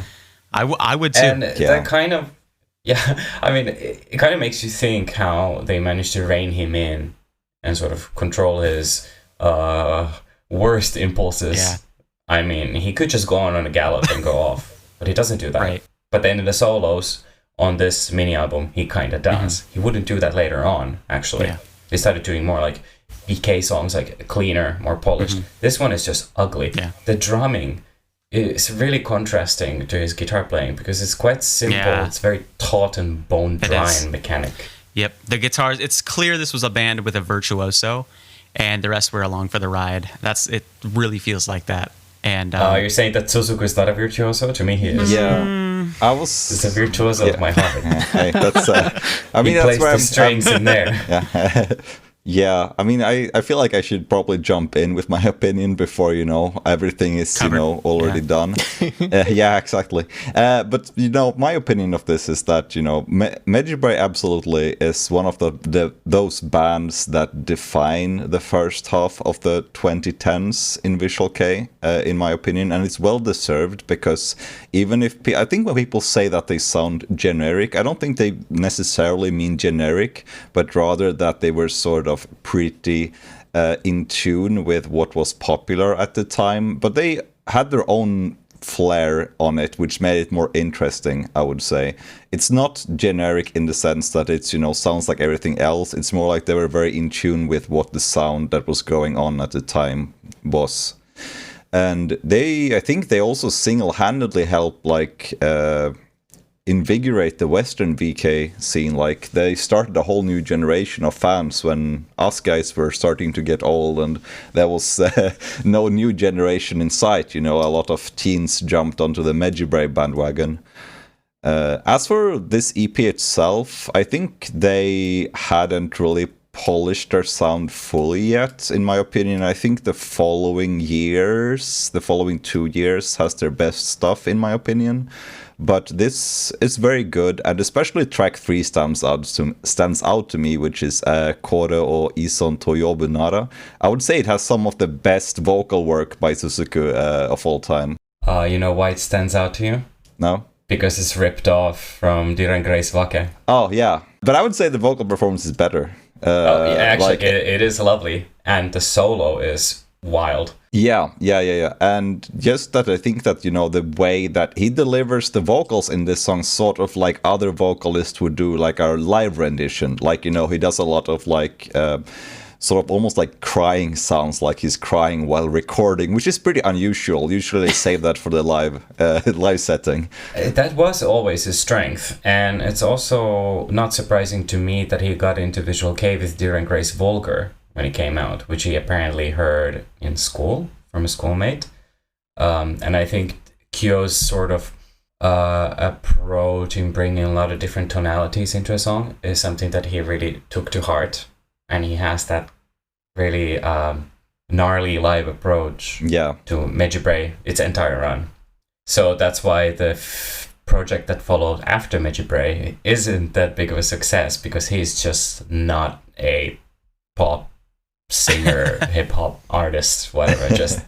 I would too. And that kind of, I mean, it kind of makes you think how they managed to rein him in and sort of control his worst impulses. Yeah. I mean, he could just go on a gallop and go off, but he doesn't do that. Right. But then in the solos on this mini album, he kind of does. Mm-hmm. He wouldn't do that later on, actually. Yeah. They started doing more like VK songs, like cleaner, more polished. Mm-hmm. This one is just ugly. Yeah. The drumming is really contrasting to his guitar playing because it's quite simple. Yeah. It's very taut and bone dry and mechanic. Yep. The guitars, it's clear this was a band with a virtuoso and the rest were along for the ride. It really feels like that. And you're saying that Suzuku is not a virtuoso? To me, he is. Yeah, It's a virtuoso of my heart. Hey, that's. I mean, he that's plays the strings in there. Yeah. Yeah, I mean, I feel like I should probably jump in with my opinion before, everything is, covered. Already done. Yeah, exactly. But, my opinion of this is that, Medjugorje absolutely is one of those bands that define the first half of the 2010s in Visual Kei, in my opinion. And it's well deserved because even if, I think when people say that they sound generic, I don't think they necessarily mean generic, but rather that they were sort of pretty in tune with what was popular at the time, but they had their own flair on it, which made it more interesting, I would say. It's not generic in the sense that it's, sounds like everything else. It's more like they were very in tune with what the sound that was going on at the time was. And I think they also single-handedly helped, invigorate the Western VK scene. Like, they started a whole new generation of fans when us guys were starting to get old and there was no new generation in sight. A lot of teens jumped onto the Medjugorje bandwagon. As for this EP itself, I think they hadn't really polished their sound fully yet, in my opinion. I think the following 2 years has their best stuff, in my opinion. But this is very good, and especially track 3 stands out to me, which is Kore o Ison Toyobu Nara. I would say it has some of the best vocal work by Suzuku of all time. You know why it stands out to you? No? Because it's ripped off from Dyran Gray's Vake. Oh, yeah. But I would say the vocal performance is better. It is lovely, and the solo is wild. Yeah. And just that I think that, the way that he delivers the vocals in this song, sort of like other vocalists would do, like our live rendition. Like, he does a lot of sort of almost like crying sounds, like he's crying while recording, which is pretty unusual. Usually they save that for the live setting. That was always his strength, and it's also not surprising to me that he got into Visual Kei with Dyran Gray's Vulgar when he came out, which he apparently heard in school from a schoolmate. And I think Kyo's sort of approach in bringing a lot of different tonalities into a song is something that he really took to heart. And he has that really gnarly live approach to Medjugorje, its entire run. So that's why the project that followed after Medjugorje isn't that big of a success, because he's just not a pop singer, hip hop artist, whatever. Just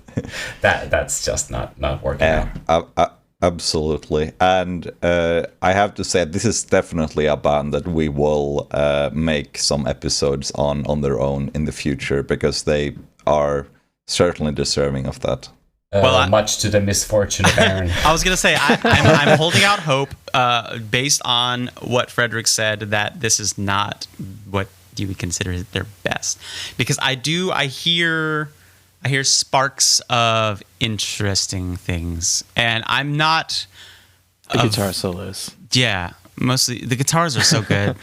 that's just not working out. Absolutely. And I have to say, this is definitely a band that we will make some episodes on their own in the future, because they are certainly deserving of that. Much to the misfortune of Aaron. I was going to say, I'm holding out hope based on what Frederick said, that this is not what you would consider their best. Because I hear sparks of interesting things, and I'm not the guitar solos. Yeah, mostly the guitars are so good.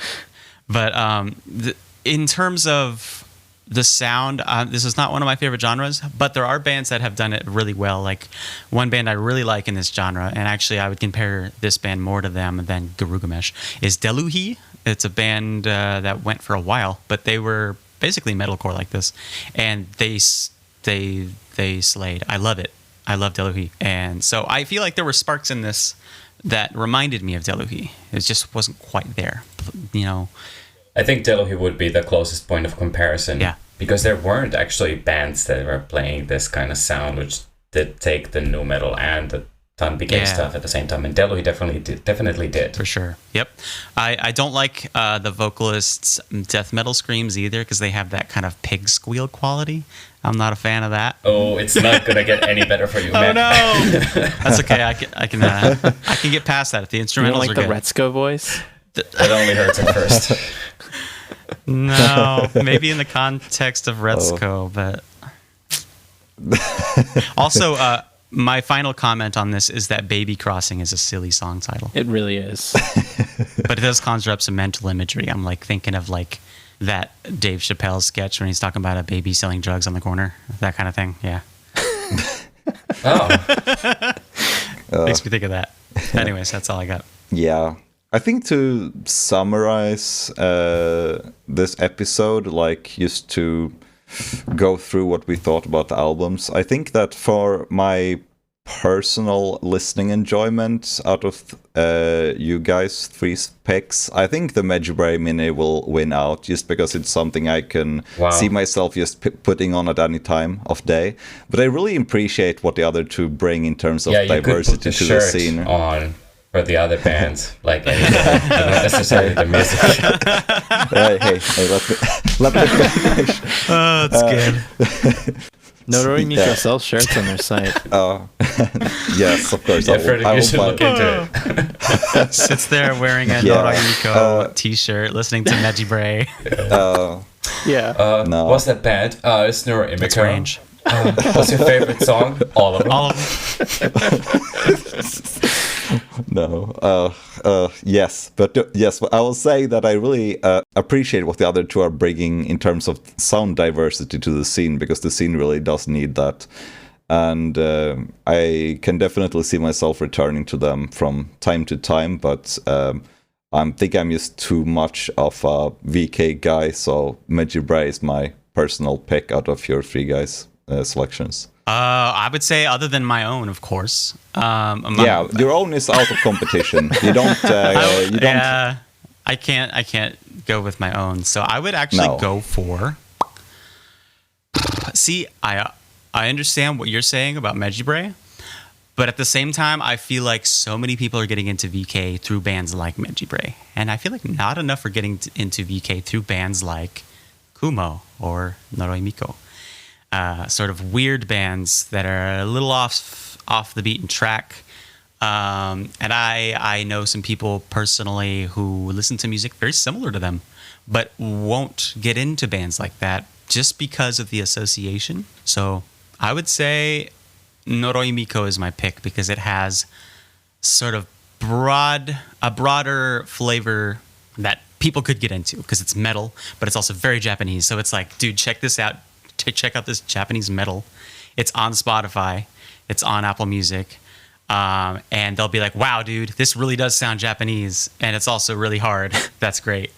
But in terms of the sound, this is not one of my favorite genres, but there are bands that have done it really well. Like one band I really like in this genre, and actually I would compare this band more to them than Garugamesh, is Deluhi. It's a band that went for a while, but they were basically metalcore like this, and they slayed. I love it. I love Deluhi, and so I feel like there were sparks in this that reminded me of Deluhi. It just wasn't quite there, you know. I think Deluhi would be the closest point of comparison. Yeah. Because there weren't actually bands that were playing this kind of sound, which did take the nu metal and the VK stuff at the same time. And Deluhi definitely did. For sure. Yep. I don't like the vocalists' death metal screams either, because they have that kind of pig squeal quality. I'm not a fan of that. Oh, it's not gonna get any better for you, man. Oh no! That's okay. I can get past that if the instrumentals like are the good. Retsko voice. It only hurts at first. No, maybe in the context of Retsko, but also my final comment on this is that Baby Crossing is a silly song title. It really is. But it does conjure up some mental imagery. I'm like thinking of like that Dave Chappelle sketch when he's talking about a baby selling drugs on the corner, that kind of thing. Yeah. Makes me think of that. Anyways, that's all I got. Yeah. I think to summarize this episode, like just to go through what we thought about the albums, I think that for my personal listening enjoyment out of you guys' three picks, I think the Medjugorje Mini will win out, just because it's something I can see myself just putting on at any time of day. But I really appreciate what the other two bring in terms of diversity to the scene. On for the other bands, like anything, not necessarily the music. Hey, let me finish. Oh, that's good. Noroi Miko sells shirts on their site. Oh, yes, of course. Yeah, Freddie, you should look into it. Sits there wearing a Noroi Miko t-shirt, listeling to Medjugorje. No. What's that band? It's Noroi Miko. It's Range. What's your favorite song? All of them. All of them. No. Yes, but yes, I will say that I really appreciate what the other two are bringing in terms of sound diversity to the scene, because the scene really does need that. And I can definitely see myself returning to them from time to time, but I think I'm just too much of a VK guy, so Medjugorje is my personal pick out of your three guys' selections. I would say, other than my own, of course. Your own is out of competition. You don't. Yeah, I can't go with my own. So I would actually go for. See, I understand what you're saying about Medjugorje, but at the same time, I feel like so many people are getting into VK through bands like Medjugorje, and I feel like not enough are getting into VK through bands like Kumo or Noroi Miko. Sort of weird bands that are a little off the beaten track. And I know some people personally who listen to music very similar to them, but won't get into bands like that just because of the association. So I would say Noroi Miko is my pick, because it has sort of a broader flavor that people could get into, because it's metal, but it's also very Japanese. So it's like, dude, check this out. Check out this Japanese metal. It's on Spotify. It's on Apple Music. And they'll be like, wow, dude, this really does sound Japanese. And it's also really hard. That's great.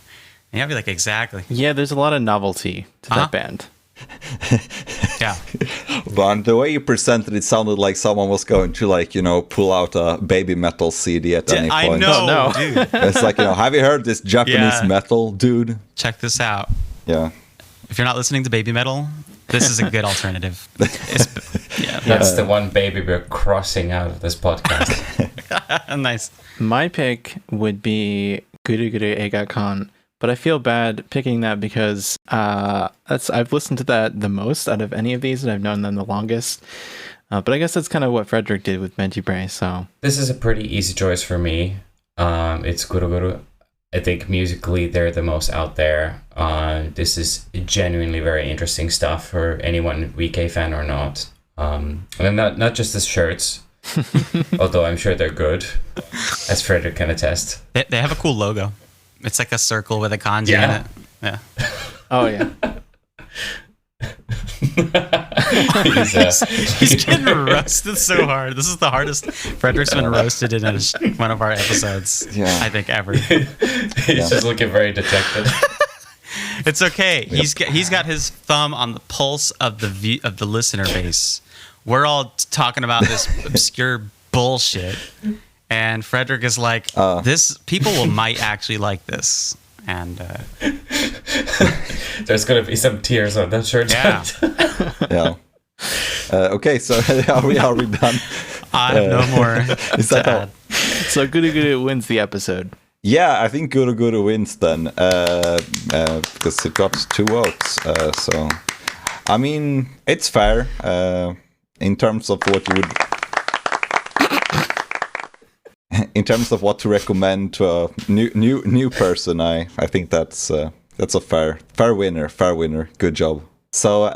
And I'll be like, exactly. Yeah, there's a lot of novelty to that band. Yeah. But the way you presented it sounded like someone was going to, pull out a baby metal CD at any point. I know, dude. It's like, have you heard this Japanese metal, dude? Check this out. Yeah. If you're not listening to baby metal, this is a good alternative. That's the one baby we're crossing out of this podcast. Nice. My pick would be Guru Guru Eiga-kan, but I feel bad picking that because I've listened to that the most out of any of these, and I've known them the longest. But I guess that's kind of what Frederick did with Medjugorje. So this is a pretty easy choice for me. It's Guru Guru. I think musically they're the most out there. This is genuinely very interesting stuff for anyone, VK fan or not. And not just the shirts. Although I'm sure they're good, as Frederick can attest. They have a cool logo. It's like a circle with a kanji in it. Yeah. Oh yeah. He's getting roasted so hard. This is the hardest Frederick's been roasted in one of our episodes, I think, ever. He's just looking very dejected. It's okay. He's got his thumb on the pulse of the listener base. We're all talking about this obscure bullshit, and Frederick is like, "This people might actually like this." And there's gonna be some tears on that shirt. Yeah. Yeah. Okay, so are we done? I have no more Is to that all? add. So Guru wins the episode. Yeah, I think Guru wins then, because it got 2 votes. So, I mean, it's fair in terms of what you would, in terms of what to recommend to a new person. I think that's a fair winner. Fair winner. Good job. So,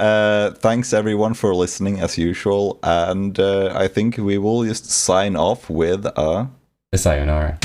thanks everyone for listening as usual, and I think we will just sign off with a Sayonara.